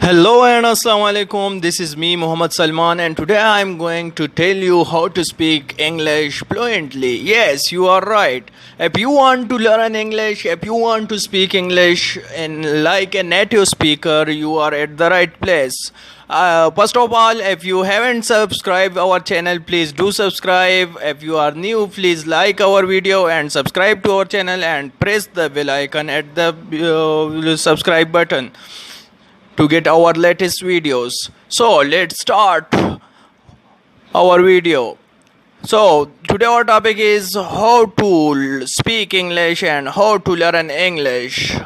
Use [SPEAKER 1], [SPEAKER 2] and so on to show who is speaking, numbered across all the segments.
[SPEAKER 1] Hello and assalamu alaikum. This is me Muhammad Salman, and today I am going to tell you how to speak English fluently. Yes, you are right. If you want to learn English, if you want to speak English in like a native speaker, you are at the right place. First of all, if you haven't subscribed our channel, please do subscribe. If you are new, please like our video and subscribe to our channel and press the bell icon at the subscribe button to get our latest videos. So let's start our video. So today our topic is how to speak English and how to learn English.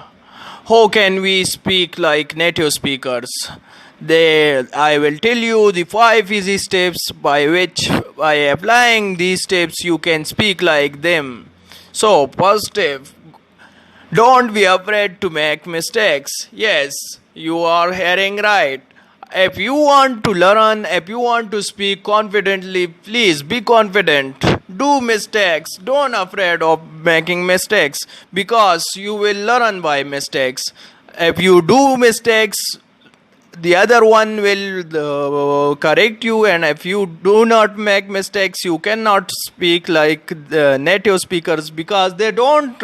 [SPEAKER 1] How can we speak like native speakers? I will tell you the 5 easy steps by which by applying these steps you can speak like them. So first step, don't be afraid to make mistakes. Yes, you are hearing right. If you want to learn, if you want to speak confidently, please be confident. Do mistakes. Don't afraid of making mistakes because you will learn by mistakes. If you do mistakes, the other one will correct you, and if you do not make mistakes, you cannot speak like the native speakers because they don't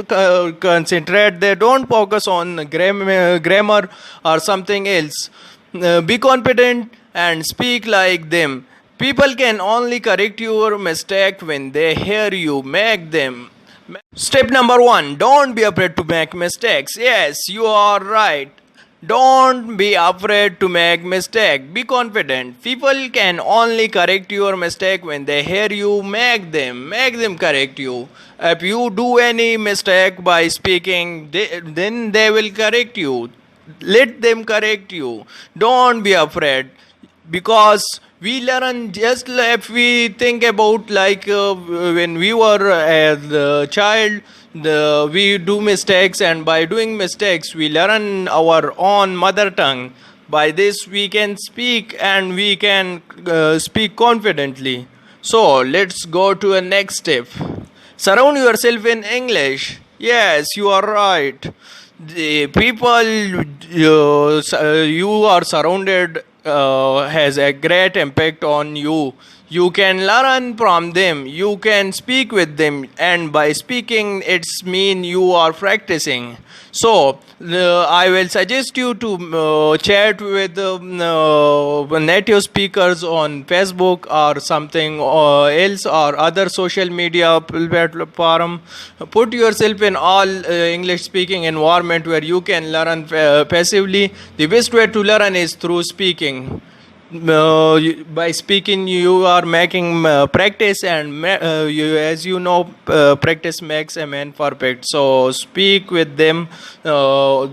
[SPEAKER 1] concentrate, they don't focus on grammar or something else. Be confident and speak like them. People can only correct your mistake when they hear you make them. Step number 1, don't be afraid to make mistakes. Yes, you are right. Don't be afraid to make mistake. Be confident. People can only correct your mistake when they hear you make them. Make them correct you. If you do any mistake by speaking, then they will correct you. Let them correct you. Don't be afraid. Because we learn just if we think about like when we were a child, we do mistakes, and by doing mistakes we learn our own mother tongue. By this we can speak, and we can speak confidently. So let's go to a next step. Surround yourself in English. Yes, you are right. The people you are surrounded has a great impact on you. You can learn from them, you can speak with them, and by speaking it's mean you are practicing. So I will suggest you to chat with native speakers on Facebook or something else or other social media platform. Put yourself in all English speaking environment where you can learn passively. The best way to learn is through speaking. By speaking you are making practice, and as you know, practice makes a man perfect. So speak with them or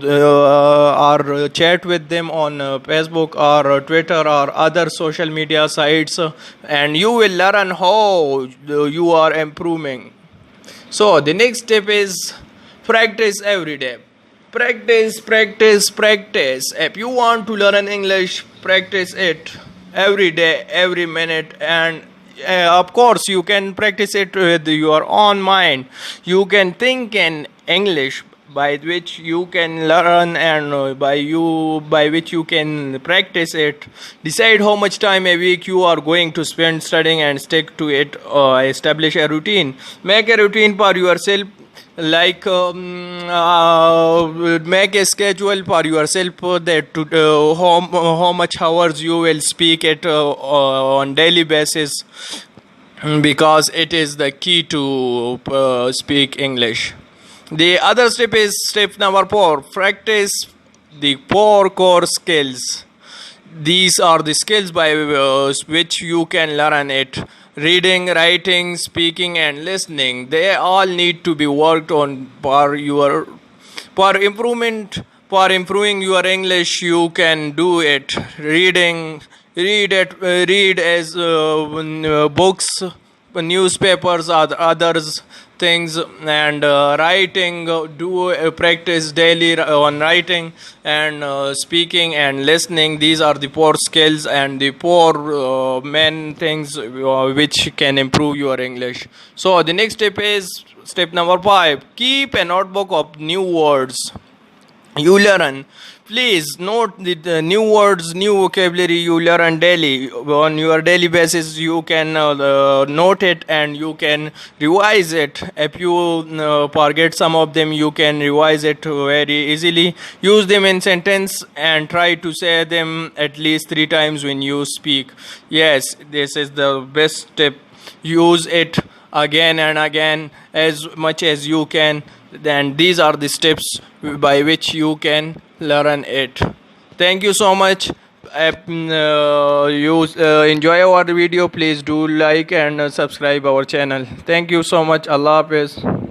[SPEAKER 1] chat with them on Facebook or Twitter or other social media sites, and you will learn how you are improving. So the next step is practice every day. Practice, practice, practice. If you want to learn English, practice it every day, every minute, and of course you can practice it with your own mind. You can think in English, by which you can learn, and by which you can practice it. Decide how much time a week you are going to spend studying and stick to it. Establish a routine. Make a routine for yourself, like make a schedule for yourself that how much hours you will speak it on daily basis, because it is the key to speak English. The other step is step number 4, practice the 4 core skills. These are the skills by which you can learn it. Reading, writing, speaking, and listening. They all need to be worked on for improving your English. You can do it. Read as books, newspapers, or others. things. And writing, do practice daily on writing and speaking and listening. These are the poor skills and the poor main things which can improve your English. So the next step is step number 5: keep a notebook of new words you learn. Please note the new words, new vocabulary you learn daily. On your daily basis you can note it and you can revise it. If you forget some of them, you can revise it very easily. Use them in sentence and try to say them at least 3 times when you speak. Yes, this is the best step. Use it again and again as much as you can. Then these are the steps by which you can learn it. Thank you so much. If you enjoy our video, please do like and subscribe our channel. Thank you so much. Allah Hafiz.